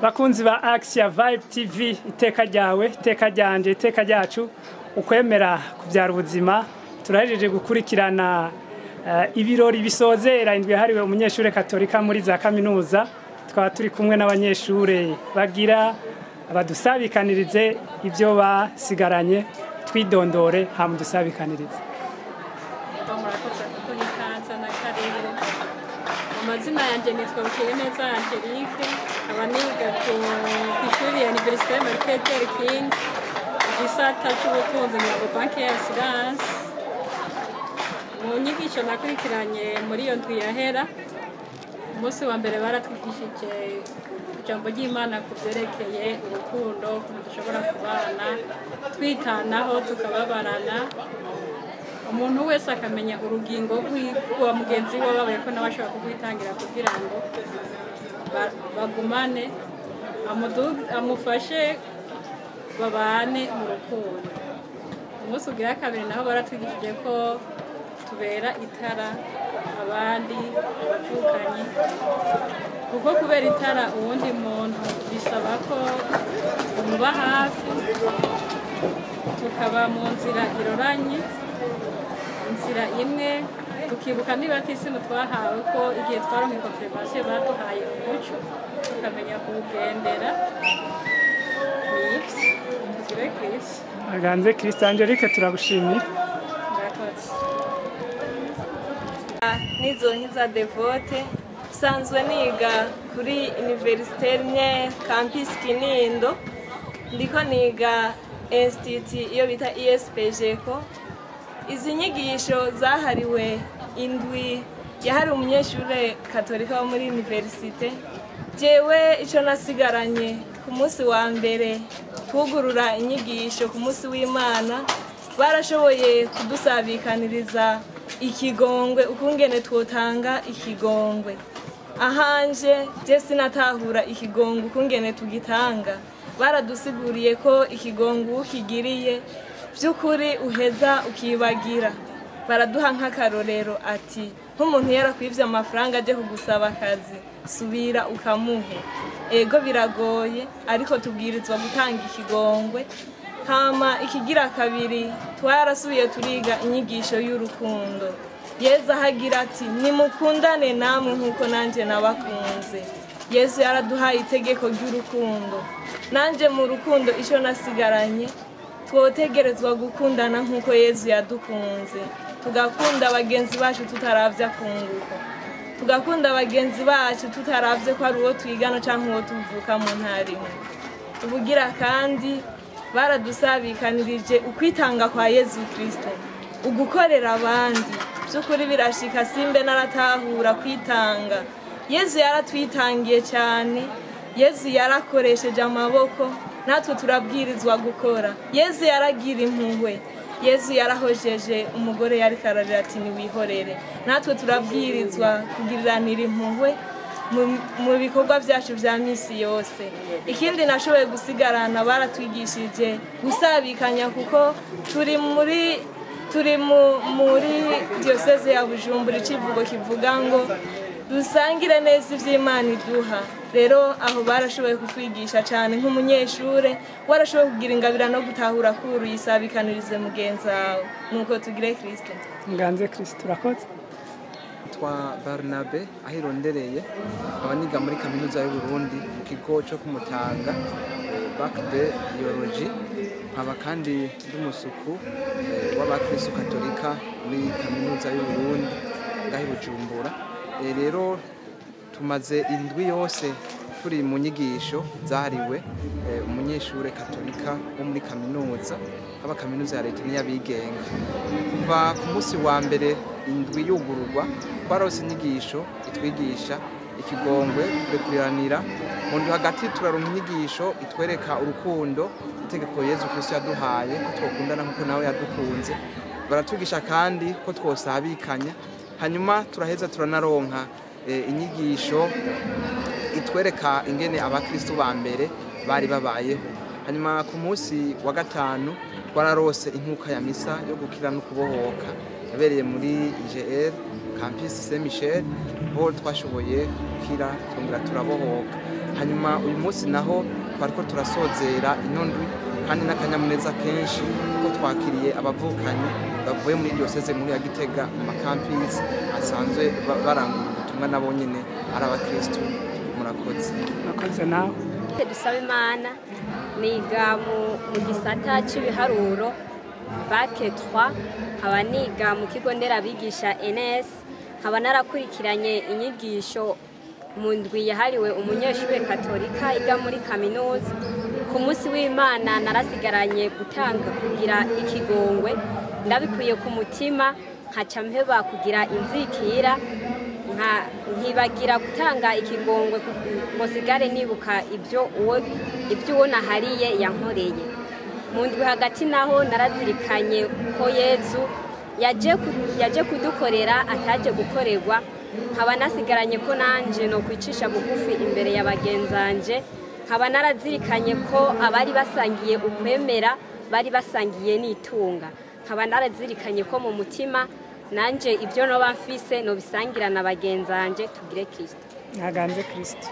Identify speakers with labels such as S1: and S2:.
S1: bakunzi ba Axia Vibe TV, iteka ryawe, iteka ryanje, iteka ryacu, ukwemera kubyara ubuzima. Turahejeje gukurikirana ibirori bisozera indwi hariwe umunyeshure katolika muri za kaminuza. Twaba turi kumwe n'abanyeshure bagira abadusabikanirize ibyo basigaranye, twidondore hamu dusabikanirize.
S2: Amazina yanje nitwa Bukeyeneza Angelique, abaniga ku ishuri ya Université Martin Luther King, gisata cy'ubutunzi mu banki ya Assurance. Mu nyigisho nakurikiranye muri iyo ndwi yahera, umunsi wa mbere baratwigishije ijambo ry'Imana ku byerekeye urukundo, ko dushobora kubana twitanaho tukababarana, umuntu wese akamenya urugingo rwa mugenzi we babaye ko nawe ashobora kugwitangira kugira ngo bagumane, amufashe babane mu rukundo. Umunsi ugira kabiri naho baratwigishije ko tubera itara abandi abavukanye, kuko kubera itara uwundi muntu bisaba ko umuba hafi, tukaba mu nzira iroranye, inzira imwe, tukibuka n'ibatisimu twahawe ko igihe twaronka confirmation baduhaye umuco tukamenya kuwugendera. Tugire Kristo.
S1: Aganze Kristo. Angelique, turagushimiye.
S3: Nizo nkiza Devote, sanzwe niga kuri Université Campus Kinindo, ndiko niga institut iyo bita ISPG ko. Izi nyigisho zahariwe indwi yahari umunyeshure katolika wo muri universite. Jewe ico nasigaranye ku munsi wa mbere twugurura inyigisho ku munsi w'Imana, barashoboye kudusabikaniriza ikigongwe, ukungene twotanga ikigongwe. Ahanje je sinatahura ikigongwe ukungene tugitanga, baradusiguriye ko ikigongwe ukigiriye by'ukuri uheza ukibagira. Baraduha nk'akarorero ati nk'umuntu yarakwivye amafaranga aje kugusaba akazi, subira ukamuhe. Ego biragoye ariko tubwirizwa gutanga ikigongwe. Hama ikigira kabiri twarasubiye turiga inyigisho y'urukundo. Yesu ahagira ati nimukundane namwe nk'uko nanje nabakunze. Yesu yaraduhaye itegeko ry'urukundo. Nanje mu rukundo ico nasigaranye, twotegerezwa gukundana nk'uko Yesu yadukunze, tugakunda abagenzi bacu tutaravya kunguko, tugakunda abagenzi bacu tutaravye ko ari uwo twigana canke uwo tuvuka mu ntara imwe. Ubugira kandi baradusabikanirije ukwitanga kwa Yesu Kristo, ugukorera abandi. By'ukuri birashika simbe naratahura kwitanga. Yesu yaratwitangiye cyane, Yesu yarakoresheje amaboko, natwe turabwirizwa gukora. Yesu yaragira impuhwe, Yesu yarahojeje umugore yari kararira ati niwihorere. Natwe turabwirizwa kugiriranira impuhwe mu bikorwa byacu vya misi yose. Ikindi nashoboye gusigarana, baratwigishije gusabikanya, kuko turi muri diocese ya Bujumbura, icivugo kivuga ngo dusangire neza ivy'Imana iduha. Rero aho barashoboye kutwigisha cyane nk'umunyeshure, warashoboye kugira ingabira no gutahura kuru yisabikanirize mugenzi wawe. Nuko tugire Kristo.
S1: Nganze Kristo. Urakoze.
S4: Twa Barnabe ahirondereye, abaniga muri kaminuza y'u Burundi mu kigo cyo kumutanga bac de biologie, nkaba kandi ndumusuku w'abakristo katolika muri kaminuza y'u Burundi ngahi Bujumbura. Rero tumaze indwi yose turi mu nyigisho zahariwe umunyeshure katolika wo muri kaminuza, aba kaminuza ya leta n'yabigenga. Kuva ku munsi wa mbere indwi yugururwa, twarose inyigisho itwigisha ikigongwe, kurekuranira mu ndwi hagati. Turaronka inyigisho itwereka urukundo, itegeko Yesu Kristo yaduhaye ko twokundana nk'uko nawe yadukunze. Baratwigisha kandi ko twosabikanya. Hanyuma turaheza turanaronka inyigisho itwereka ingene abakristo ba mbere bari babayeho. Hanyuma ku munsi wa gatanu twararose inkuka ya misa yo gukira no kubohoka yabereye muri IGR Campus Saint Michel, aho twashoboye gukira twongera turabohoka. hanyuma uyu munsi naho twariko turasozera inondwi kandi n'akanyamuneza kenshi kuko twakiriye abavukanyi bavuye muri diocese nkuru ya Gitega mu makampisi asanzwe barangura ubutumwa nabo nyene ari abakristo.
S1: murakoze nawe.
S5: Dusaba Imana niga mu gisata cy'ibiharuro bake 3 nkaba niga mu kigo nderabigisha NS, nkaba narakurikiranye inyigisho mu ndwi yahariwe umunyeshuri katolika iga muri kaminuza. Ku munsi w'Imana narasigaranye gutanga kugira ikigongwe, ndabikuye ku mutima nkaca mpeba kugira inzikira nkibagira gutanga ikigongwe ngo sigare nibuka ibyo uwo nahariye yankoreye. Mu ndwi hagati naho narazirikanye ko Yezu yaje kudukorera ataje gukorerwa, nkaba nasigaranye ko nanje no kwicisha bugufi imbere ya bagenzanje, nkaba narazirikanye ko abari basangiye ukwemera bari basangiye n'itunga, nkaba narazirikanye ko mu mutima nanje ibyo no bamfise no bisangira na bagenzanje tugire Kristo.
S1: Naganze Kristo.